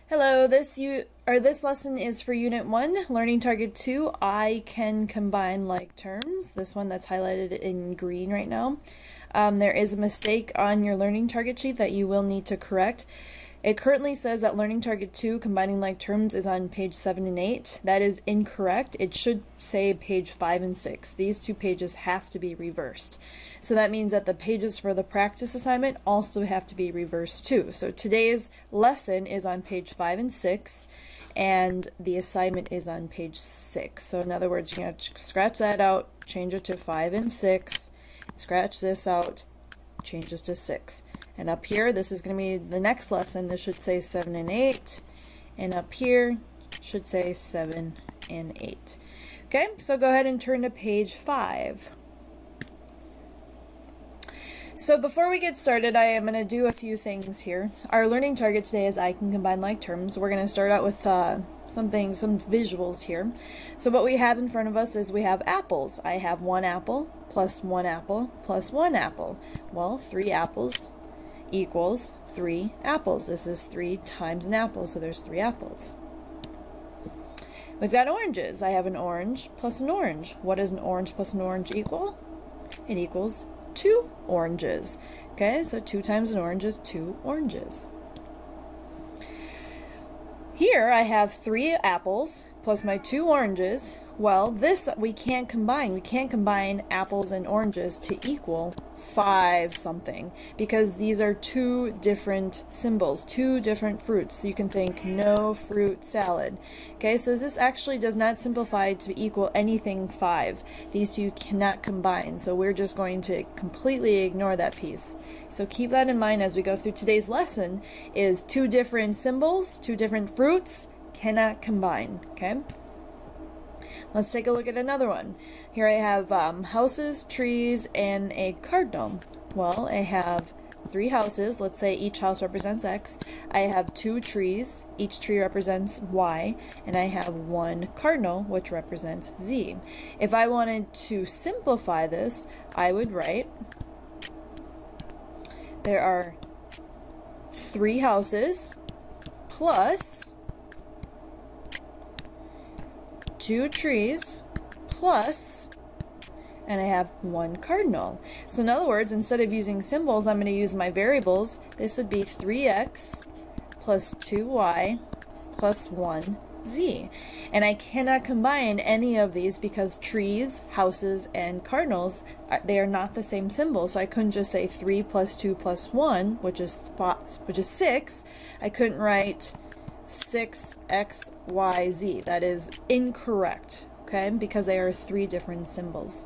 Hello, this lesson is for Unit 1, Learning Target 2, I can combine like terms. This one that's highlighted in green right now. There is a mistake on your Learning Target sheet that you will need to correct. It currently says that Learning Target 2, combining like terms, is on page 7 and 8. That is incorrect. It should say page 5 and 6. These two pages have to be reversed. So that means that the pages for the practice assignment also have to be reversed too. So today's lesson is on page 5 and 6, and the assignment is on page 6. So in other words, you're going to scratch that out, change it to 5 and 6, scratch this out, change this to 6. And up here, this is going to be the next lesson. This should say 7 and 8. And up here, should say 7 and 8. Okay, so go ahead and turn to page 5. So before we get started, I am going to do a few things here. Our learning target today is I can combine like terms. We're going to start out with some visuals here. So what we have in front of us is we have apples. I have 1 apple plus 1 apple plus 1 apple. Well, 3 apples equals 3 apples. This is 3 times an apple, so there's 3 apples. We've got oranges. I have an orange plus an orange. What does an orange plus an orange equal? It equals 2 oranges. Okay, so 2 times an orange is 2 oranges. Here I have 3 apples plus my 2 oranges. Well, this we can't combine. We can't combine apples and oranges to equal 5 something because these are 2 different symbols, 2 different fruits. So you can think no fruit salad. Okay, so this actually does not simplify to equal anything 5. These two cannot combine, so we're just going to completely ignore that piece. So keep that in mind as we go through today's lesson, is 2 different symbols, 2 different fruits cannot combine, okay? Let's take a look at another one. Here I have houses, trees, and a cardinal. Well, I have 3 houses. Let's say each house represents X. I have 2 trees. Each tree represents Y. And I have 1 cardinal, which represents Z. If I wanted to simplify this, I would write there are 3 houses plus 2 trees plus, and I have 1 cardinal. So in other words, instead of using symbols, I'm going to use my variables. This would be 3x plus 2y plus 1z. And I cannot combine any of these because trees, houses, and cardinals, they are not the same symbol. So I couldn't just say 3 plus 2 plus 1, which is 6. I couldn't write 6xyz. That is incorrect, okay, because they are 3 different symbols.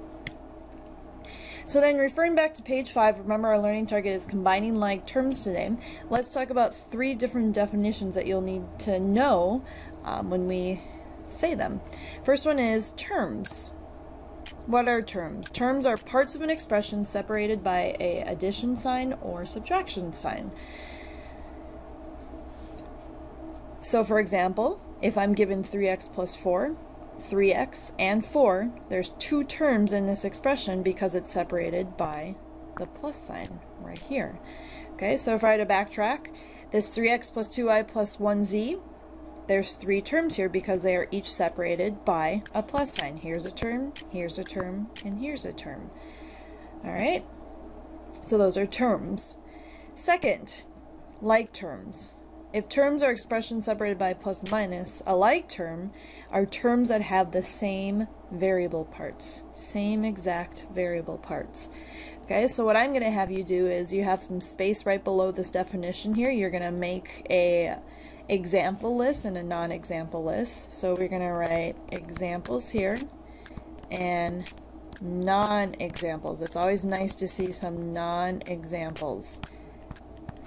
So then, referring back to page 5, remember our learning target is combining like terms today. Let's talk about 3 different definitions that you'll need to know when we say them. First one is terms. What are terms? Terms are parts of an expression separated by an addition sign or subtraction sign. So for example, if I'm given 3x plus 4, 3x and 4, there's 2 terms in this expression because it's separated by the plus sign right here. Okay, so if I had to backtrack, this 3x plus 2y plus 1z, there's 3 terms here because they are each separated by a plus sign. Here's a term, and here's a term. Alright, so those are terms. Second, like terms. If terms are expressions separated by plus and minus, a like term are terms that have the same variable parts, same exact variable parts. Okay, so what I'm going to have you do is you have some space right below this definition here. You're going to make a example list and a non-example list. So we're going to write examples here and non-examples. It's always nice to see some non-examples,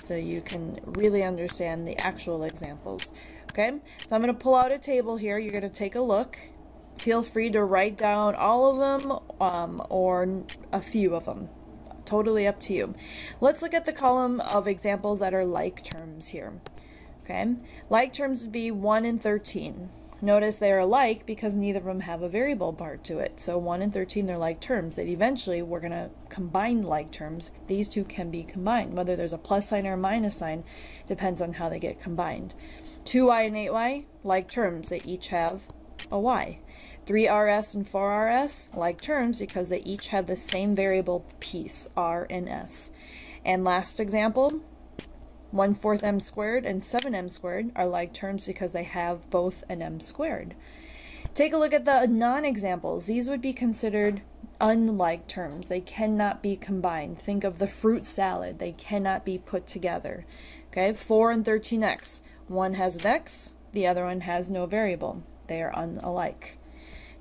so you can really understand the actual examples. Okay, so I'm going to pull out a table here. You're going to take a look. Feel free to write down all of them or a few of them. Totally up to you. Let's look at the column of examples that are like terms here. Okay, like terms would be 1 and 13. Notice they are alike because neither of them have a variable part to it. So 1 and 13, they're like terms. And eventually, we're going to combine like terms. These two can be combined. Whether there's a plus sign or a minus sign depends on how they get combined. 2y and 8y, like terms, they each have a y. 3rs and 4rs, like terms because they each have the same variable piece, r and s. And last example, 1/4 m squared and 7m squared are like terms because they have both an m squared. Take a look at the non-examples. These would be considered unlike terms. They cannot be combined. Think of the fruit salad. They cannot be put together. Okay, 4 and 13x. One has an x, the other one has no variable. They are unlike.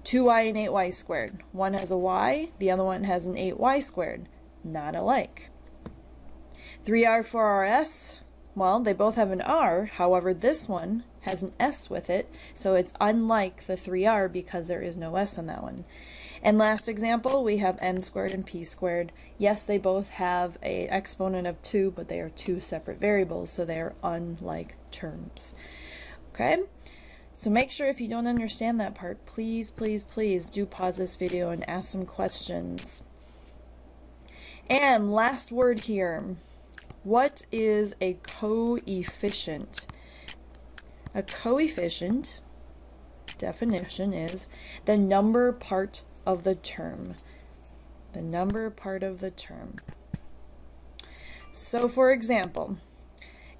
2y and 8y squared. One has a y, the other one has an 8y squared. Not alike. 3r, 4rs, well, they both have an r, however this one has an s with it, so it's unlike the 3r because there is no s on that one. And last example, we have m squared and p squared. Yes, they both have an exponent of 2, but they are two separate variables, so they are unlike terms. Okay? So make sure if you don't understand that part, please, please, please do pause this video and ask some questions. And last word here. What is a coefficient? A coefficient, definition, is the number part of the term. The number part of the term. So for example,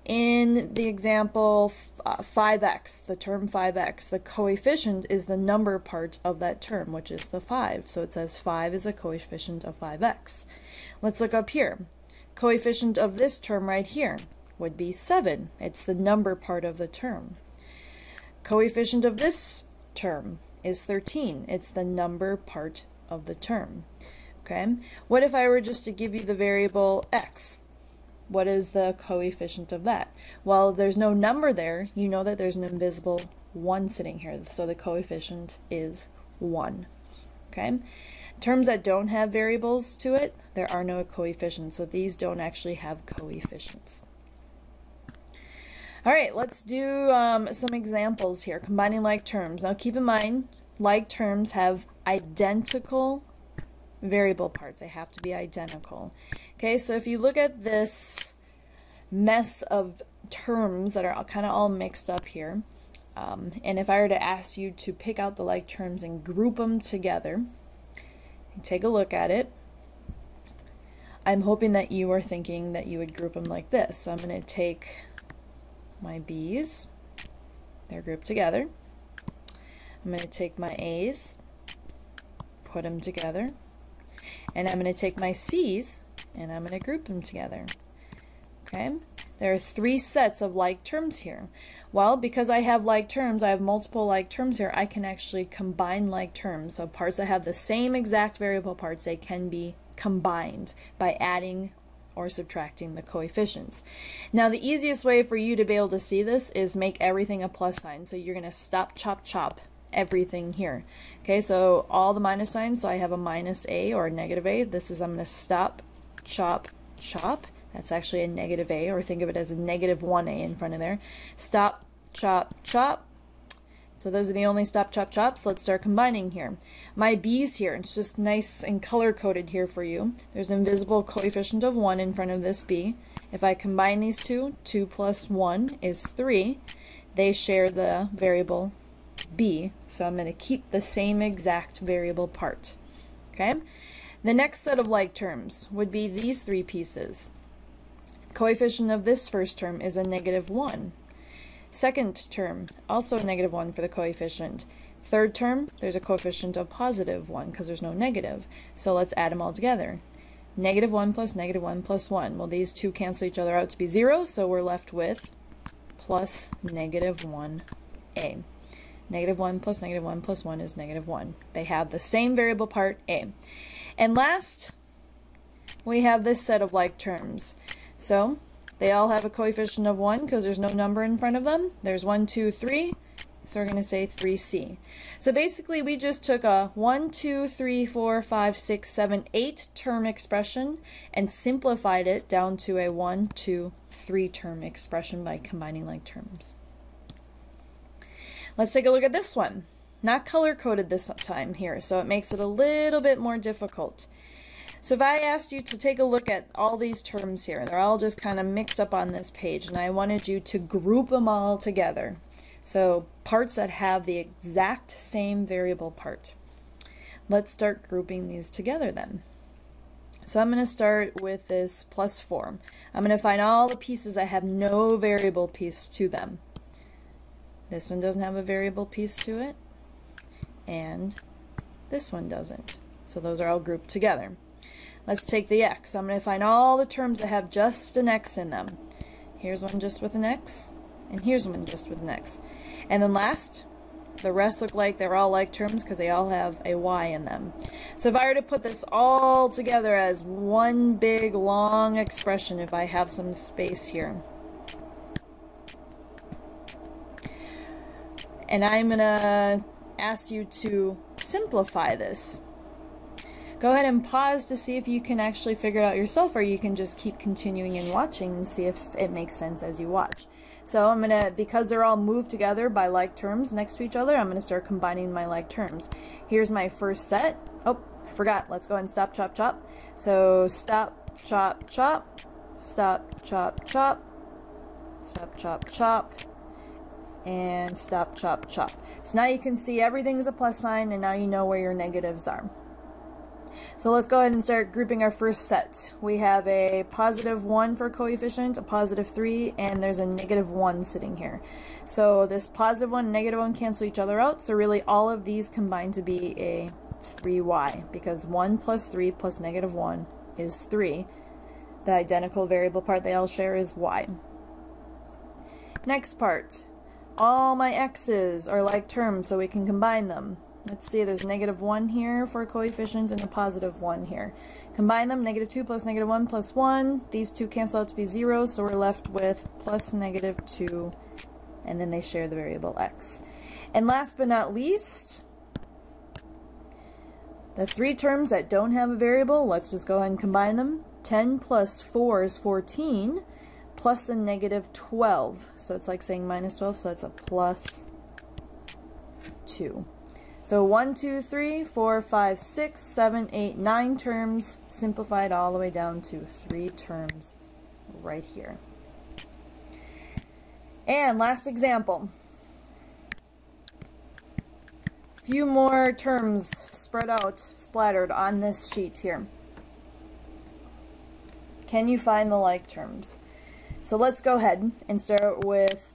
in the example 5x, the term 5x, the coefficient is the number part of that term, which is the 5. So it says 5 is a coefficient of 5x. Let's look up here. Coefficient of this term right here would be 7. It's the number part of the term. Coefficient of this term is 13. It's the number part of the term. Okay? What if I were just to give you the variable x? What is the coefficient of that? Well, there's no number there. You know that there's an invisible 1 sitting here, so the coefficient is 1. Okay? Terms that don't have variables to it, there are no coefficients, so these don't actually have coefficients. All right, let's do some examples here, combining like terms. Now keep in mind, like terms have identical variable parts. They have to be identical. Okay, so if you look at this mess of terms that are kind of all mixed up here, and if I were to ask you to pick out the like terms and group them together, take a look at it. I'm hoping that you are thinking that you would group them like this. So I'm going to take my B's, they're grouped together. I'm going to take my A's, put them together. And I'm going to take my C's and I'm going to group them together. Okay? There are 3 sets of like terms here. Well, because I have like terms, I have multiple like terms here, I can actually combine like terms. So parts that have the same exact variable parts, they can be combined by adding or subtracting the coefficients. Now the easiest way for you to be able to see this is make everything a plus sign. So you're going to stop, chop, chop everything here. Okay, so all the minus signs, so I have a minus a or a negative a. This is, I'm going to stop, chop, chop. That's actually a negative a, or think of it as a negative 1a in front of there. Stop, chop, chop. So those are the only stop, chop, chops. Let's start combining here. My b's here, it's just nice and color-coded here for you. There's an invisible coefficient of 1 in front of this b. If I combine these two, 2 plus 1 is 3. They share the variable b, so I'm going to keep the same exact variable part. Okay? The next set of like terms would be these 3 pieces. Coefficient of this first term is a negative 1. Second term, also a negative 1 for the coefficient. Third term, there's a coefficient of positive 1 because there's no negative. So let's add them all together. Negative 1 plus negative 1 plus 1. Well, these two cancel each other out to be 0, so we're left with plus negative 1a. Negative 1 plus negative 1 plus 1 is negative 1. They have the same variable part, a. And last, we have this set of like terms. So they all have a coefficient of 1 because there's no number in front of them. There's 1, 2, 3, so we're going to say 3c. So basically we just took a 1, 2, 3, 4, 5, 6, 7, 8 term expression and simplified it down to a 1, 2, 3 term expression by combining like terms. Let's take a look at this one. Not color-coded this time here, so it makes it a little bit more difficult. So if I asked you to take a look at all these terms here, they're all just kind of mixed up on this page, and I wanted you to group them all together. So parts that have the exact same variable part. Let's start grouping these together then. So I'm going to start with this plus 4. I'm going to find all the pieces that have no variable piece to them. This one doesn't have a variable piece to it, and this one doesn't. So those are all grouped together. Let's take the x. I'm going to find all the terms that have just an x in them. Here's one just with an x, and here's one just with an x. And then last, the rest look like they're all like terms because they all have a y in them. So if I were to put this all together as one big long expression, if I have some space here, and I'm going to ask you to simplify this. Go ahead and pause to see if you can actually figure it out yourself, or you can just keep continuing and watching and see if it makes sense as you watch. So I'm going to, because they're all moved together by like terms next to each other, I'm going to start combining my like terms. Here's my first set. Oh, I forgot. Let's go ahead and stop, chop, chop. So stop, chop, chop, stop, chop, chop, stop, chop, chop, and stop, chop, chop. So now you can see everything's a plus sign, and now you know where your negatives are. So let's go ahead and start grouping our first set. We have a positive 1 for coefficient, a positive 3, and there's a negative 1 sitting here. So this positive 1 and negative 1 cancel each other out, so really all of these combine to be a 3y, because 1 plus 3 plus negative 1 is 3. The identical variable part they all share is y. Next part. All my x's are like terms, so we can combine them. Let's see, there's negative 1 here for a coefficient and a positive 1 here. Combine them, negative 2 plus negative 1 plus 1. These two cancel out to be 0, so we're left with plus negative 2, and then they share the variable x. And last but not least, the three terms that don't have a variable, let's just go ahead and combine them. 10 plus 4 is 14, plus a negative 12. So it's like saying minus 12, so that's a plus 2. So 1, 2, 3, 4, 5, 6, 7, 8, 9 terms, simplified all the way down to 3 terms right here. And last example. Few more terms spread out, splattered on this sheet here. Can you find the like terms? So let's go ahead and start with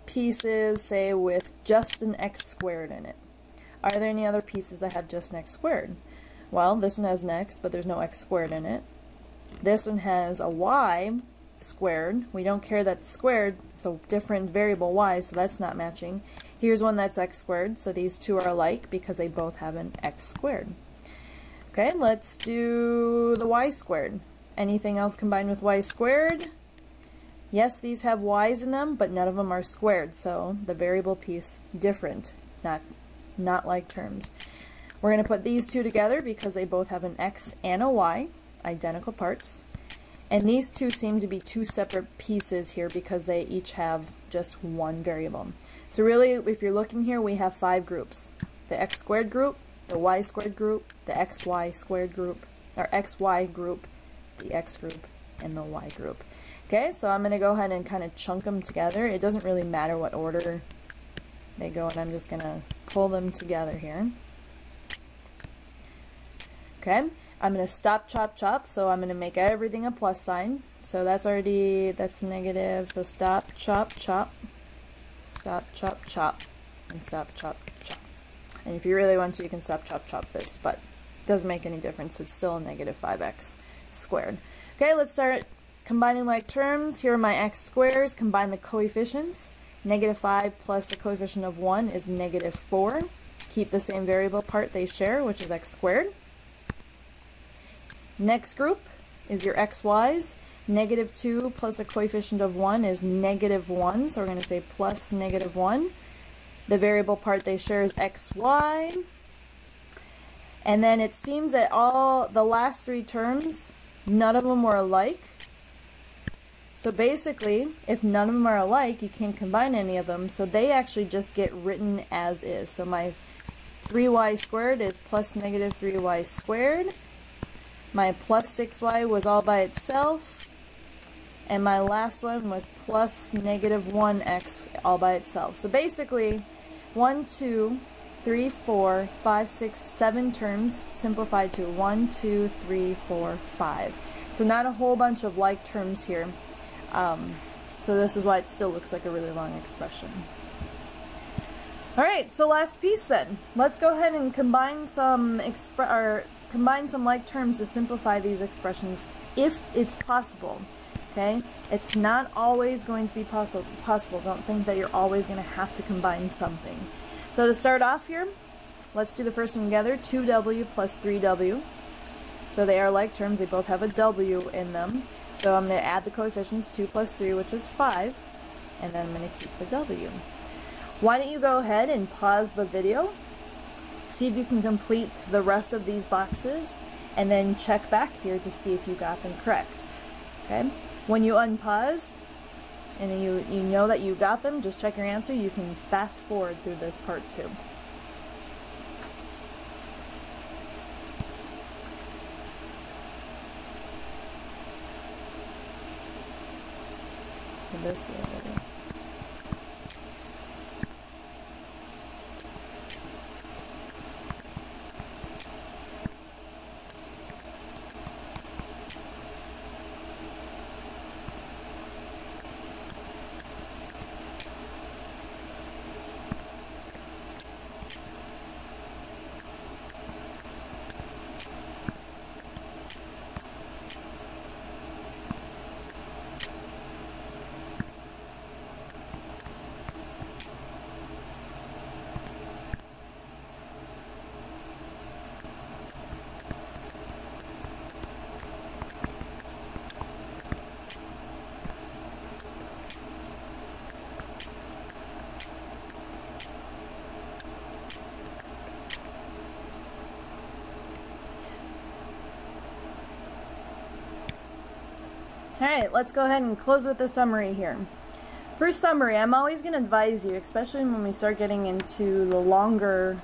pieces, say, with just an x squared in it. Are there any other pieces that have just an x squared? Well, this one has an x, but there's no x squared in it. This one has a y squared. We don't care that it's squared. It's a different variable y, so that's not matching. Here's one that's x squared, so these two are alike because they both have an x squared. Okay, let's do the y squared. Anything else combined with y squared? Yes, these have y's in them, but none of them are squared, so the variable piece different, not like terms. We're going to put these two together because they both have an x and a y, identical parts. And these two seem to be two separate pieces here because they each have just one variable. So really, if you're looking here, we have 5 groups. The x squared group, the y squared group, the xy squared group, or xy group, the x group, and the y group. Okay, so I'm going to go ahead and kind of chunk them together. It doesn't really matter what order they go, and I'm just going to pull them together here. Okay, I'm going to stop, chop, chop, so I'm going to make everything a plus sign. So that's negative, so stop, chop, chop, stop, chop, chop, and stop, chop, chop. And if you really want to, you can stop, chop, chop this, but it doesn't make any difference. It's still a negative 5x squared. Okay, let's start combining like terms. Here are my x squares. Combine the coefficients. Negative 5 plus the coefficient of 1 is negative 4. Keep the same variable part they share, which is x squared. Next group is your xy's. Negative 2 plus a coefficient of 1 is negative 1, so we're going to say plus negative 1. The variable part they share is xy. And then it seems that all the last 3 terms, none of them were alike. So basically, if none of them are alike, you can't combine any of them, so they actually just get written as is. So my 3y squared is plus negative 3y squared, My plus 6y was all by itself. And my last one was plus negative 1x all by itself. So basically, 1, 2, 3, 4, 5, 6, 7 terms simplified to 1, 2, 3, 4, 5. So not a whole bunch of like terms here. So this is why it still looks like a really long expression. Alright, so last piece then. Let's go ahead and combine some like terms to simplify these expressions if it's possible. Okay? It's not always going to be possible. Don't think that you're always going to have to combine something. So to start off here, let's do the first one together. 2w plus 3w. So they are like terms. They both have a w in them. So I'm going to add the coefficients, 2 plus 3, which is 5. And then I'm going to keep the w. Why don't you go ahead and pause the video, see if you can complete the rest of these boxes, and then check back here to see if you got them correct. Okay? When you unpause and you know that you got them, just check your answer. You can fast forward through this part too. So this is what it is. Alright, let's go ahead and close with the summary here. For summary, I'm always going to advise you, especially when we start getting into the longer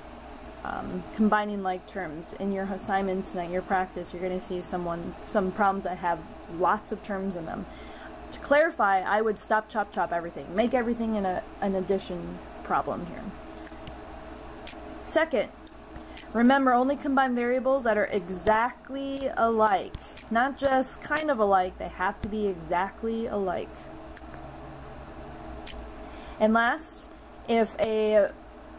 combining like terms. In your assignment tonight, your practice, you're going to see some problems that have lots of terms in them. To clarify, I would stop, chop, chop everything. Make everything an addition problem here. Second, remember, only combine variables that are exactly alike. Not just kind of alike, they have to be exactly alike. And last, if a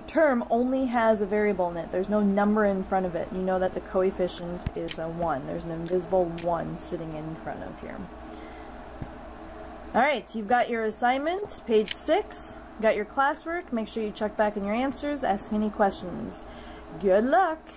term only has a variable in it, there's no number in front of it, you know that the coefficient is a 1. There's an invisible 1 sitting in front of here. Alright, you've got your assignment, page 6. Got your classwork. Make sure you check back in your answers, ask any questions. Good luck!